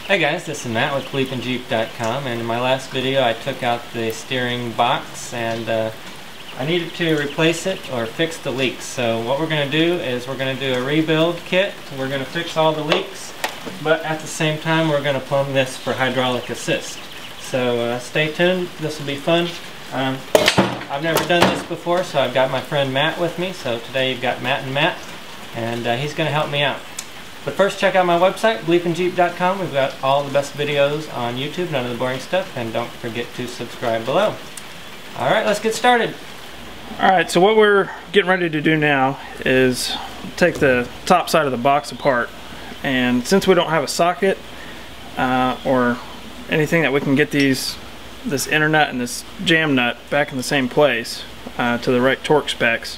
Hey guys, this is Matt with bleepingjeep.com, and in my last video I took out the steering box and I needed to replace it or fix the leaks. So what we're going to do is we're going to do a rebuild kit. We're going to fix all the leaks, but at the same time we're going to plumb this for hydraulic assist. So stay tuned, this will be fun. I've never done this before, so I've got my friend Matt with me. So today you've got Matt and Matt, and he's going to help me out. But first, check out my website, bleepingjeep.com. We've got all the best videos on YouTube, none of the boring stuff, and don't forget to subscribe below. Alright, let's get started. Alright, so what we're getting ready to do now is take the top side of the box apart. And since we don't have a socket or anything that we can get this inner nut and this jam nut back in the same place to the right torque specs,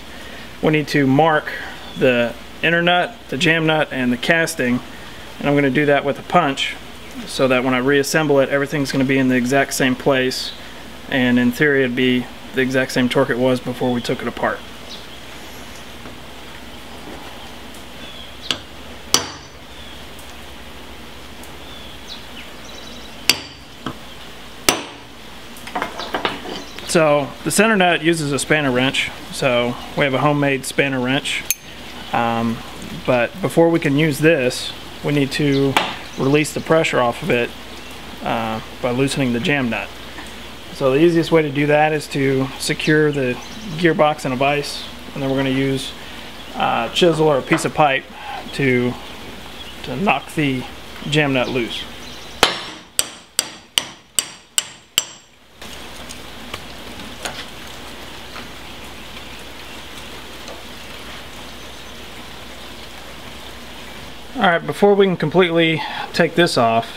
we need to mark the inner nut, the jam nut, and the casting, and I'm going to do that with a punch so that when I reassemble it, everything's going to be in the exact same place, and in theory it'd be the exact same torque it was before we took it apart. So the center nut uses a spanner wrench, so we have a homemade spanner wrench. But before we can use this, we need to release the pressure off of it by loosening the jam nut. So the easiest way to do that is to secure the gearbox in a vise, and then we're going to use a chisel or a piece of pipe to knock the jam nut loose. Alright, before we can completely take this off,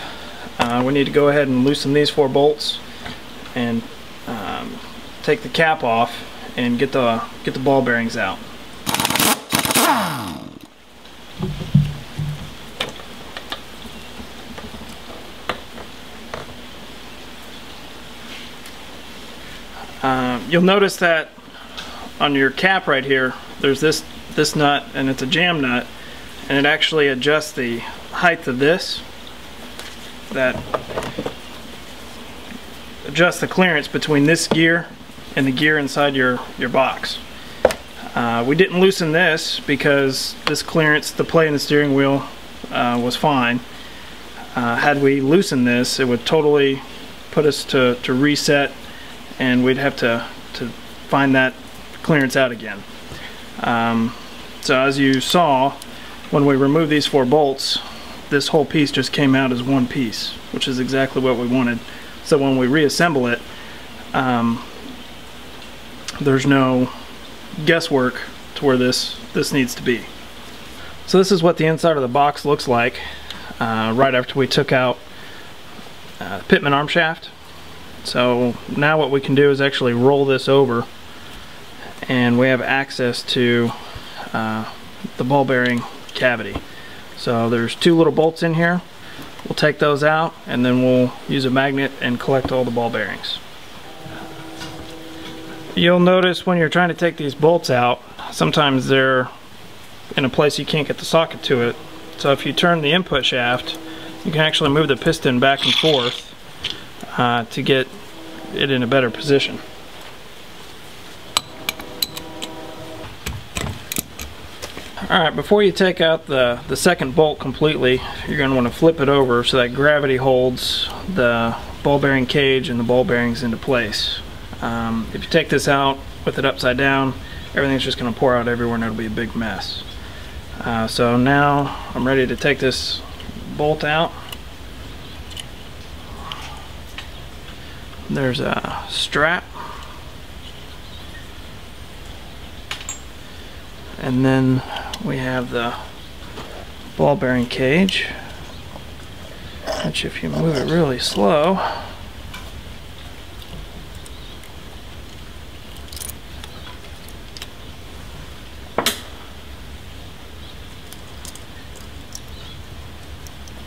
we need to go ahead and loosen these 4 bolts and take the cap off and get the ball bearings out. You'll notice that on your cap right here, there's this nut, and it's a jam nut. And it actually adjusts the height of this, that adjusts the clearance between this gear and the gear inside your box. We didn't loosen this because this clearance, the play in the steering wheel, was fine. Had we loosened this, it would totally put us to reset, and we'd have to find that clearance out again. So as you saw, when we removed these 4 bolts, this whole piece just came out as one piece, which is exactly what we wanted. So when we reassemble it, there's no guesswork to where this needs to be. So this is what the inside of the box looks like right after we took out the Pitman arm shaft. So now what we can do is actually roll this over, and we have access to the ball bearing cavity. So there's 2 little bolts in here. We'll take those out, and then we'll use a magnet and collect all the ball bearings. You'll notice when you're trying to take these bolts out, sometimes they're in a place you can't get the socket to it. So if you turn the input shaft, you can actually move the piston back and forth to get it in a better position. Alright, before you take out the second bolt completely, you're going to want to flip it over so that gravity holds the ball bearing cage and the ball bearings into place. If you take this out with it upside down, everything's just going to pour out everywhere and it'll be a big mess. So now I'm ready to take this bolt out. There's a strap. And then we have the ball bearing cage, which if you move it really slow,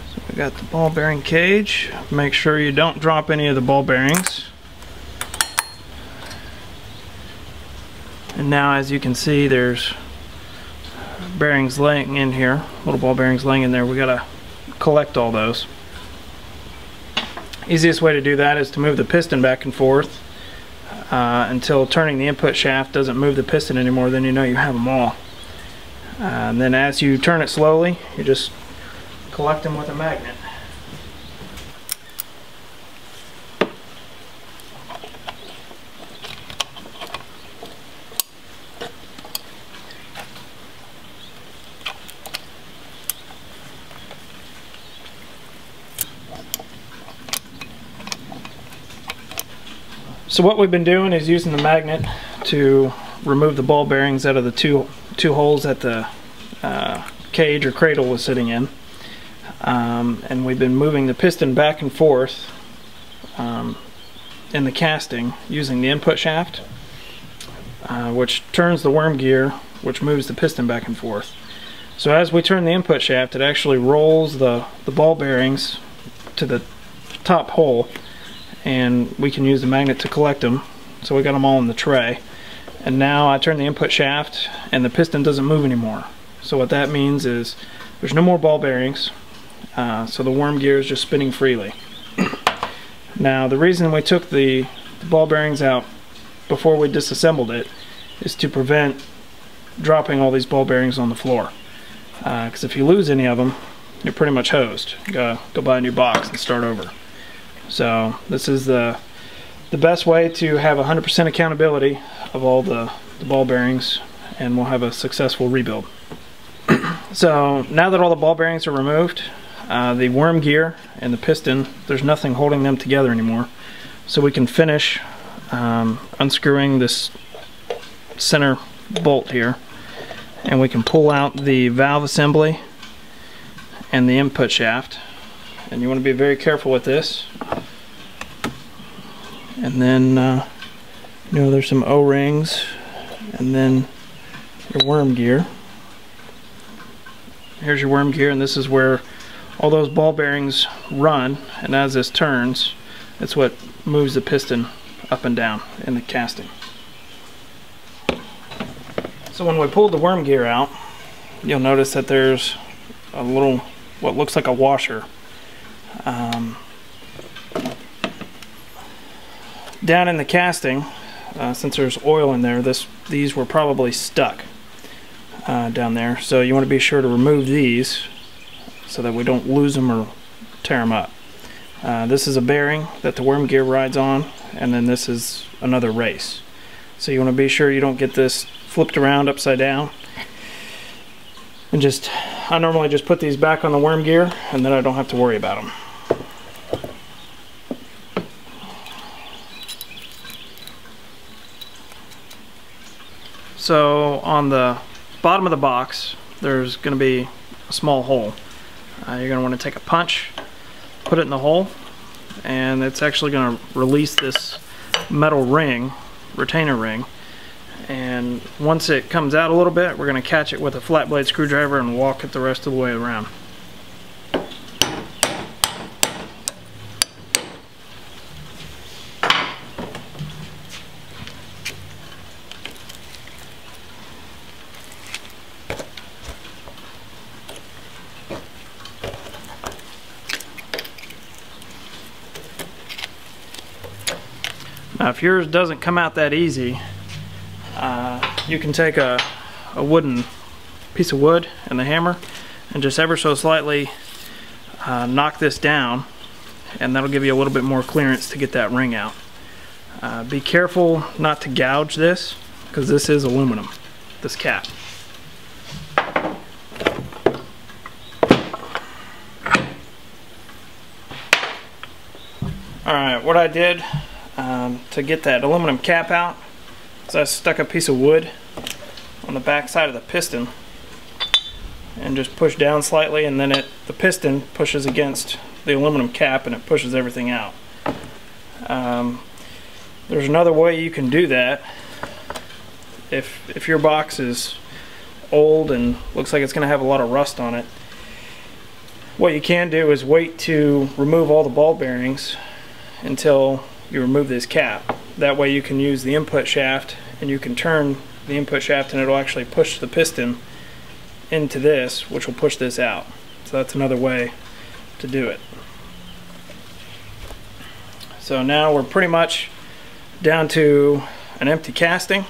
so we got the ball bearing cage. Make sure you don't drop any of the ball bearings. And now, as you can see, there's bearings laying in here, little ball bearings laying in there. We gotta collect all those. Easiest way to do that is to move the piston back and forth until turning the input shaft doesn't move the piston anymore. Then you know you have them all. And then as you turn it slowly, you just collect them with a magnet. So what we've been doing is using the magnet to remove the ball bearings out of the two holes that the cage or cradle was sitting in, and we've been moving the piston back and forth in the casting using the input shaft, which turns the worm gear, which moves the piston back and forth. So as we turn the input shaft, it actually rolls the ball bearings to the top hole, and we can use the magnet to collect them. So we got them all in the tray, and now I turn the input shaft and the piston doesn't move anymore. So what that means is there's no more ball bearings, so the worm gear is just spinning freely. Now the reason we took the ball bearings out before we disassembled it is to prevent dropping all these ball bearings on the floor, because if you lose any of them, you're pretty much hosed. You gotta go buy a new box and start over. So this is the best way to have 100% accountability of all the ball bearings, and we'll have a successful rebuild. So now that all the ball bearings are removed, the worm gear and the piston, there's nothing holding them together anymore. So we can finish unscrewing this center bolt here, and we can pull out the valve assembly and the input shaft. And you want to be very careful with this. And then you know, there's some O-rings, and then your worm gear. Here's your worm gear, and this is where all those ball bearings run, and as this turns, it's what moves the piston up and down in the casting. So when we pulled the worm gear out, you'll notice that there's a little, what looks like a washer. Down in the casting, since there's oil in there, these were probably stuck down there. So you want to be sure to remove these so that we don't lose them or tear them up. This is a bearing that the worm gear rides on, and then this is another race. So you want to be sure you don't get this flipped around upside down. And I normally just put these back on the worm gear, and then I don't have to worry about them. So on the bottom of the box, there's going to be a small hole. You're going to want to take a punch, put it in the hole, and it's actually going to release this metal ring, retainer ring. And once it comes out a little bit, we're going to catch it with a flat blade screwdriver and walk it the rest of the way around. Now if yours doesn't come out that easy, you can take a wooden piece of wood and the hammer and just ever so slightly knock this down, and that'll give you a little bit more clearance to get that ring out. Be careful not to gouge this, because this is aluminum, this cap. Alright, what I did to get that aluminum cap out is I stuck a piece of wood on the back side of the piston and just push down slightly, and then the piston pushes against the aluminum cap and it pushes everything out. There's another way you can do that. If your box is old and looks like it's going to have a lot of rust on it, what you can do is wait to remove all the ball bearings until you remove this cap. That way you can use the input shaft, and you can turn the input shaft and it'll actually push the piston into this, which will push this out. So that's another way to do it. So now we're pretty much down to an empty casting.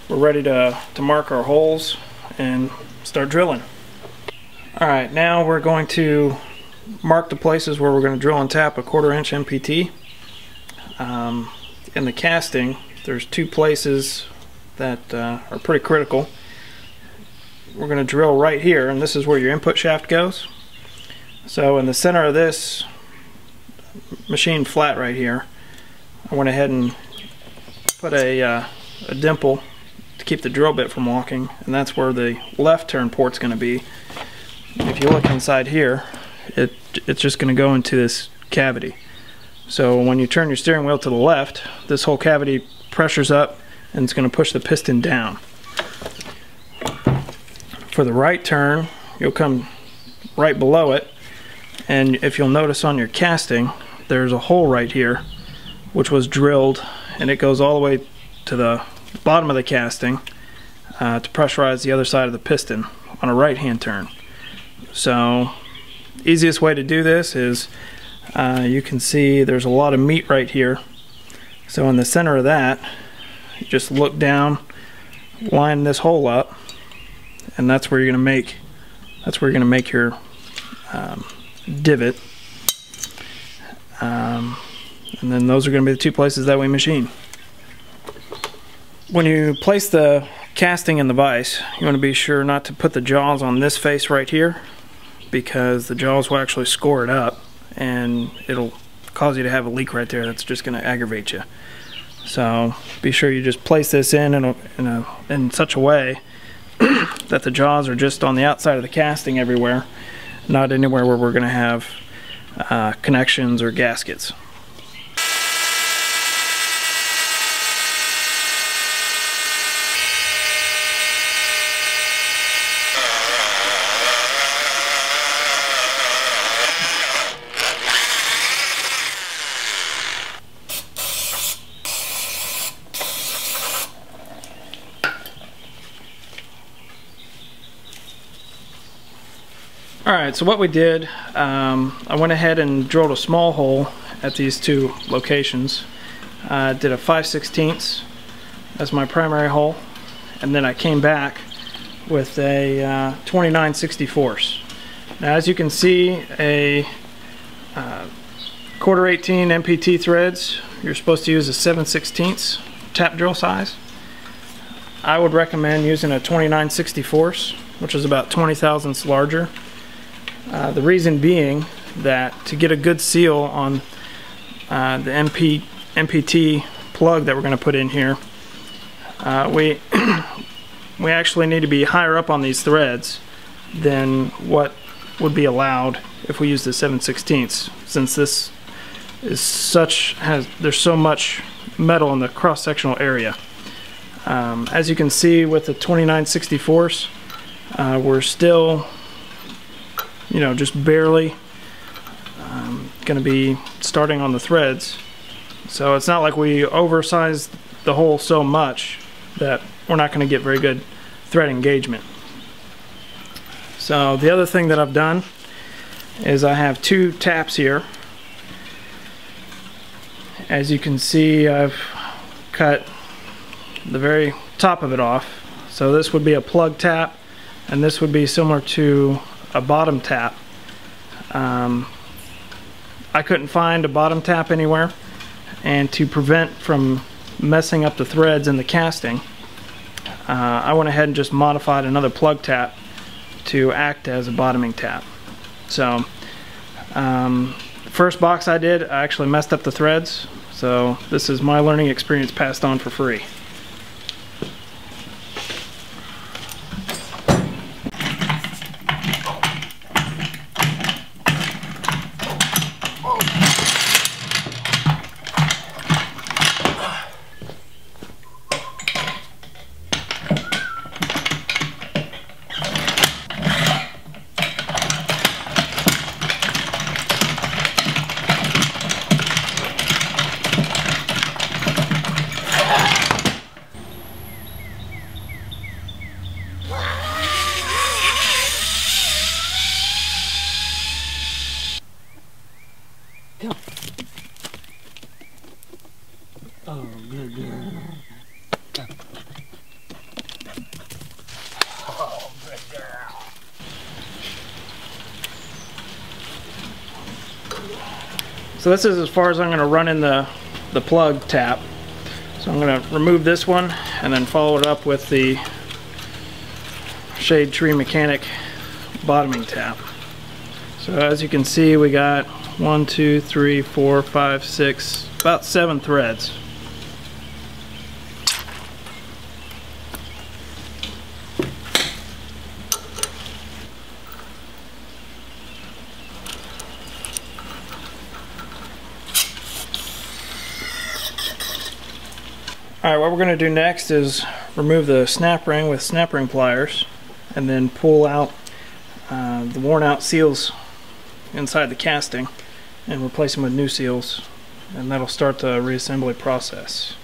We're ready to mark our holes and start drilling. Alright, now we're going to mark the places where we're going to drill and tap a 1/4 inch MPT. In the casting, there's 2 places that are pretty critical. We're going to drill right here, and this is where your input shaft goes. So in the center of this machine flat right here, I went ahead and put a dimple to keep the drill bit from walking, and that's where the left turn port's going to be. If you look inside here, it's just going to go into this cavity. So when you turn your steering wheel to the left, this whole cavity pressures up and it's going to push the piston down. For the right turn, you'll come right below it, and if you'll notice on your casting, there's a hole right here which was drilled, and it goes all the way to the bottom of the casting to pressurize the other side of the piston on a right hand turn. So easiest way to do this is you can see there's a lot of meat right here. So in the center of that, you just look down, line this hole up, and that's where you're going to make your divot. And then those are going to be the 2 places that we machine. When you place the casting in the vise, you want to be sure not to put the jaws on this face right here, because the jaws will actually score it up and it'll cause you to have a leak right there that's just going to aggravate you. So be sure you just place this in such a way that the jaws are just on the outside of the casting everywhere, not anywhere where we're going to have connections or gaskets. Alright, so what we did, I went ahead and drilled a small hole at these 2 locations. Did a 5/16 as my primary hole, and then I came back with a 29/64. Now as you can see, a 1/4 18 MPT threads, you're supposed to use a 7/16 tap drill size. I would recommend using a 29/64, which is about 20 thousandths larger. The reason being that to get a good seal on the MPT plug that we're going to put in here, we actually need to be higher up on these threads than what would be allowed if we use the 7/16, since this is there's so much metal in the cross-sectional area. As you can see with the 29/64, we're still, just barely going to be starting on the threads. So it's not like we oversized the hole so much that we're not going to get very good thread engagement. So the other thing that I've done is I have 2 taps here. As you can see, I've cut the very top of it off. So this would be a plug tap, and this would be similar to a bottom tap. I couldn't find a bottom tap anywhere, and to prevent from messing up the threads in the casting, I went ahead and just modified another plug tap to act as a bottoming tap. So the first box I did, I actually messed up the threads, so this is my learning experience passed on for free. Oh, good girl. Oh, good girl. So this is as far as I'm going to run in the plug tap. So I'm going to remove this one and then follow it up with the Shade Tree Mechanic bottoming tap. So as you can see, we got 1, 2, 3, 4, 5, 6, about 7 threads. Alright, what we're going to do next is remove the snap ring with snap ring pliers and then pull out the worn out seals inside the casting and replace them with new seals, and that'll start the reassembly process.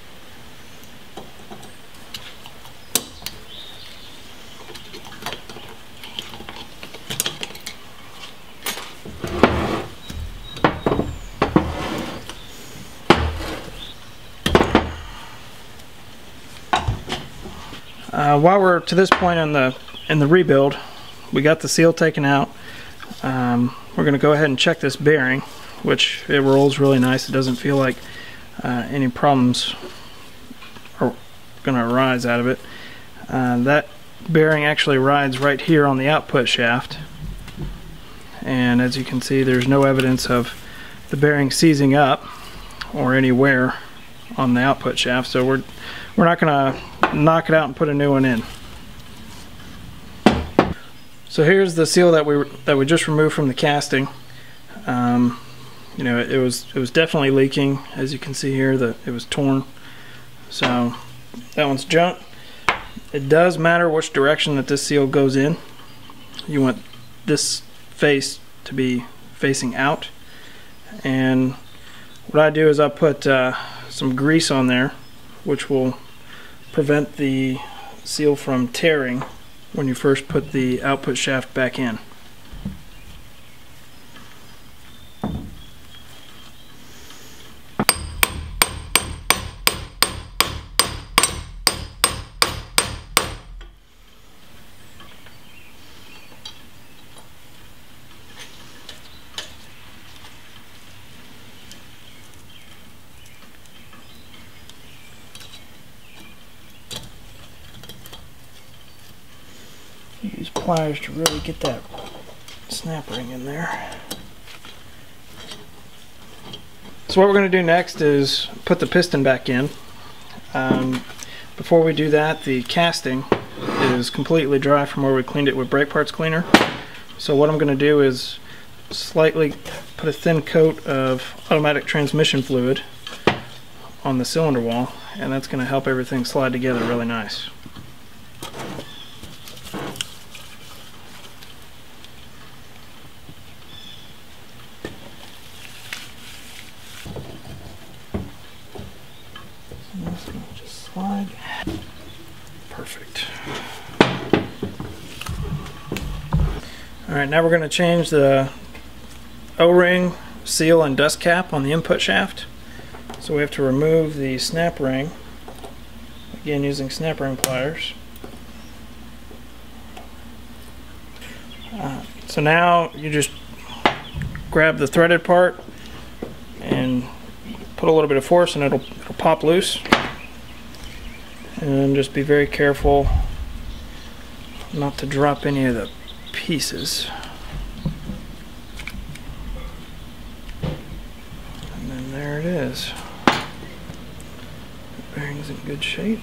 While we're to this point in the rebuild, we got the seal taken out. We're going to go ahead and check this bearing, which it rolls really nice. It doesn't feel like any problems are going to arise out of it. That bearing actually rides right here on the output shaft, and as you can see, there's no evidence of the bearing seizing up or any wear on the output shaft, so we're not going to knock it out and put a new one in. So here's the seal that we just removed from the casting. You know, it was definitely leaking. As you can see here, that it was torn. So that one's junk. It does matter which direction that this seal goes in. You want this face to be facing out. And what I do is I put some grease on there, which will prevent the seal from tearing when you first put the output shaft back in. Use pliers to really get that snap ring in there. So what we're going to do next is put the piston back in. Before we do that, the casting is completely dry from where we cleaned it with brake parts cleaner. So what I'm going to do is slightly put a thin coat of automatic transmission fluid on the cylinder wall, and that's going to help everything slide together really nice. Just slide. Perfect. Alright, now we're going to change the O-ring, seal, and dust cap on the input shaft. So we have to remove the snap ring, again using snap ring pliers. So now you just grab the threaded part and put a little bit of force and it'll pop loose. And just be very careful not to drop any of the pieces. And then there it is. The bearing's in good shape.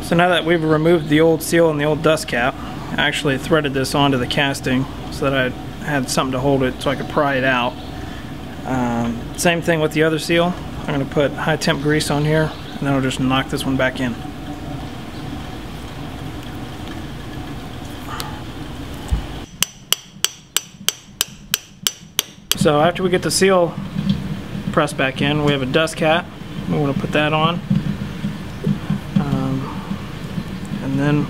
So now that we've removed the old seal and the old dust cap, I actually threaded this onto the casting so that I had something to hold it so I could pry it out. Same thing with the other seal. I'm going to put high temp grease on here and then I'll just knock this one back in. So after we get the seal pressed back in, we have a dust cap. We want to put that on. And then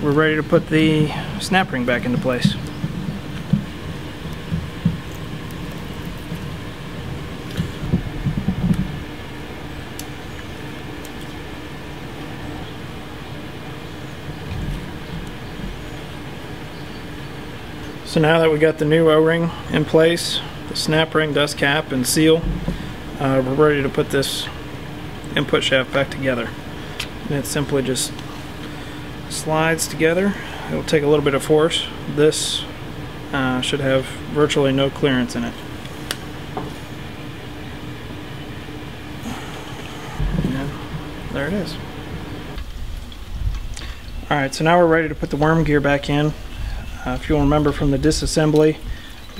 we're ready to put the snap ring back into place. So now that we got the new O-ring in place, the snap ring, dust cap, and seal, we're ready to put this input shaft back together. And it simply just slides together. It'll take a little bit of force. This should have virtually no clearance in it. And there it is. Alright, so now we're ready to put the worm gear back in. If you'll remember from the disassembly,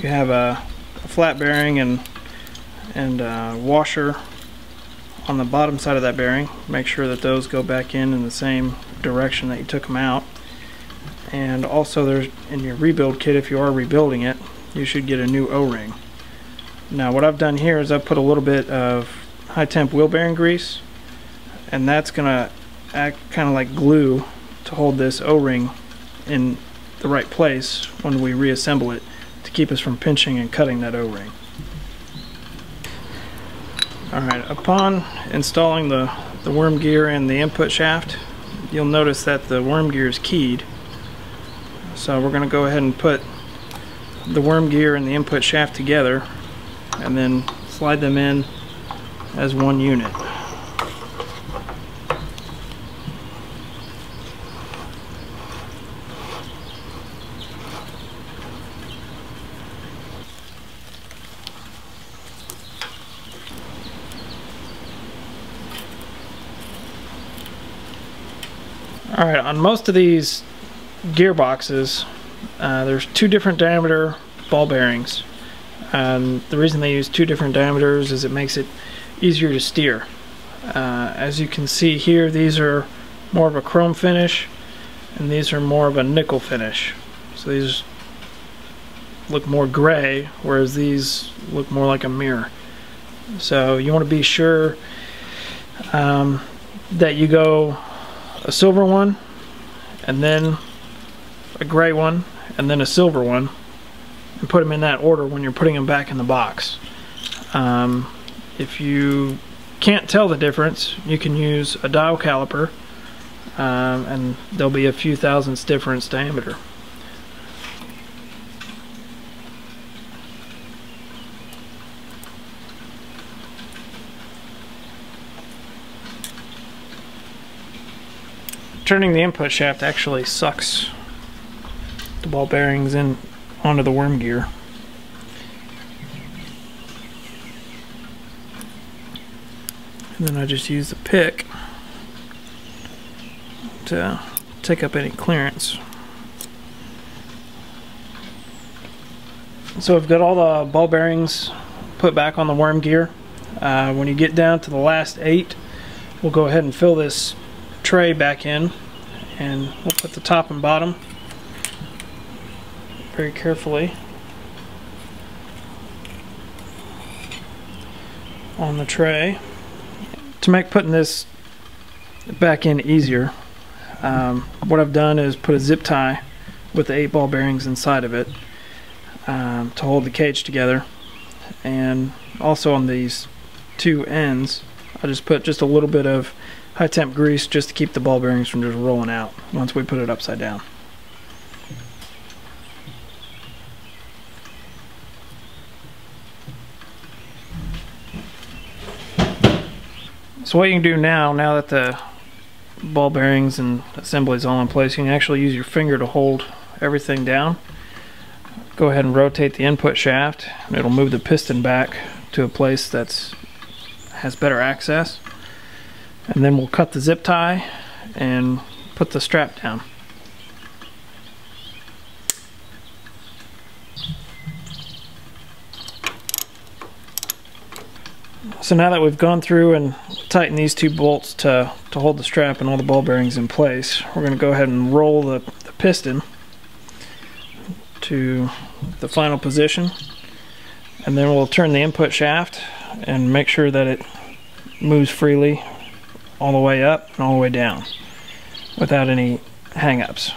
you have a flat bearing and washer on the bottom side of that bearing. Make sure that those go back in the same direction that you took them out. And also there's, in your rebuild kit, if you are rebuilding it, you should get a new O-ring. Now what I've done here is I've put a little bit of high temp wheel bearing grease, and that's gonna act kind of like glue to hold this O-ring in the right place when we reassemble it, to keep us from pinching and cutting that O-ring. Alright, upon installing the worm gear and the input shaft, you'll notice that the worm gear is keyed. So we're going to go ahead and put the worm gear and the input shaft together and then slide them in as one unit. Alright, on most of these gearboxes, there's two different diameter ball bearings. The reason they use two different diameters is it makes it easier to steer. As you can see here, these are more of a chrome finish and these are more of a nickel finish. So these look more gray, whereas these look more like a mirror. So you want to be sure that you go a silver one, and then a gray one, and then a silver one, and put them in that order when you're putting them back in the box. If you can't tell the difference, you can use a dial caliper, and there'll be a few thousandths difference diameter. Turning the input shaft actually sucks the ball bearings in onto the worm gear. And then I just use the pick to take up any clearance. So I've got all the ball bearings put back on the worm gear. When you get down to the last 8, we'll go ahead and fill this tray back in, and we'll put the top and bottom very carefully on the tray. To make putting this back in easier, what I've done is put a zip tie with the 8 ball bearings inside of it to hold the cage together, and also on these 2 ends I just put just a little bit of high temp grease just to keep the ball bearings from just rolling out once we put it upside down. So what you can do now that the ball bearings and assembly is all in place, you can actually use your finger to hold everything down. Go ahead and rotate the input shaft, and it'll move the piston back to a place that's has better access. And then we'll cut the zip tie and put the strap down. So now that we've gone through and tightened these 2 bolts to hold the strap and all the ball bearings in place, we're going to go ahead and roll the piston to the final position, and then we'll turn the input shaft and make sure that it moves freely all the way up and all the way down without any hang-ups.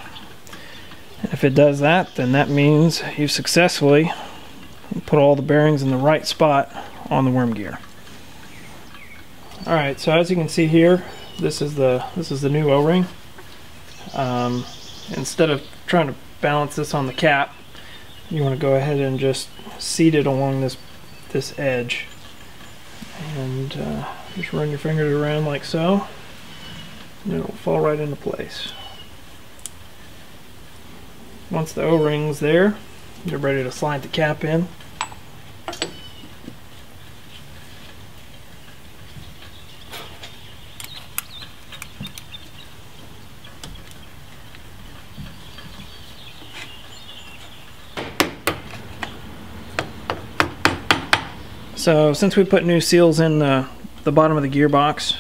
If it does that, then that means you've successfully put all the bearings in the right spot on the worm gear. Alright, so as you can see here, this is the new O-ring. Instead of trying to balance this on the cap, you want to go ahead and just seat it along this edge, and just run your fingers around like so, and it'll fall right into place. Once the O-ring's there, you're ready to slide the cap in. So since we put new seals in the bottom of the gearbox,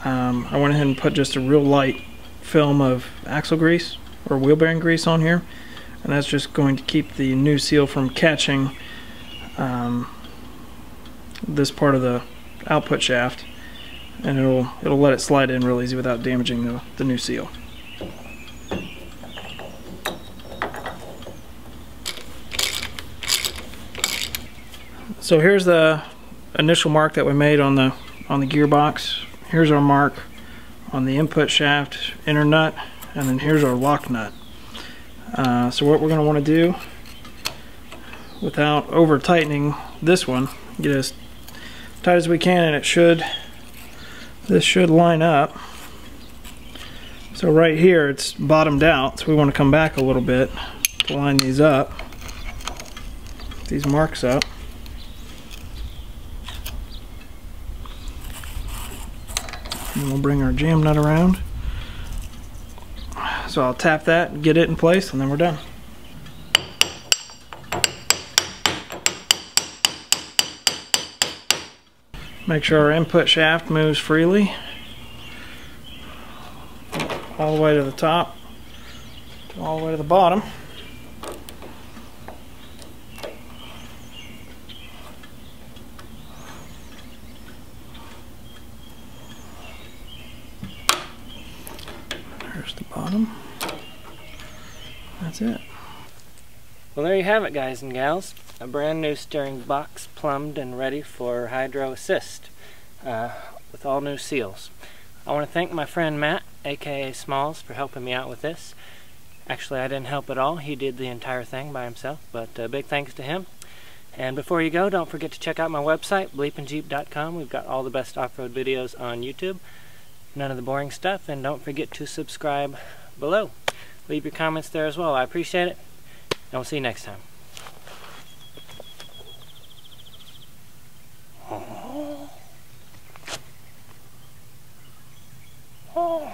I went ahead and put just a real light film of axle grease or wheel bearing grease on here, and that's just going to keep the new seal from catching this part of the output shaft, and it'll let it slide in real easy without damaging the new seal. So here's the initial mark that we made on the gearbox. Here's our mark on the input shaft inner nut, and then here's our lock nut. So what we're going to want to do, without over tightening this one, get as tight as we can, and this should line up. So right here it's bottomed out, so we want to come back a little bit to line these up, these marks up. And we'll bring our jam nut around. So I'll tap that, get it in place, and then we're done. Make sure our input shaft moves freely all the way to the top, all the way to the bottom. There's the bottom. That's it. Well, there you have it, guys and gals. A brand new steering box, plumbed and ready for hydro assist with all new seals. I want to thank my friend Matt, aka Smalls, for helping me out with this. Actually, I didn't help at all. He did the entire thing by himself, but big thanks to him. And before you go, don't forget to check out my website, bleepinjeep.com. We've got all the best off-road videos on YouTube. None of the boring stuff, and don't forget to subscribe below. Leave your comments there as well. I appreciate it, and we'll see you next time. Oh.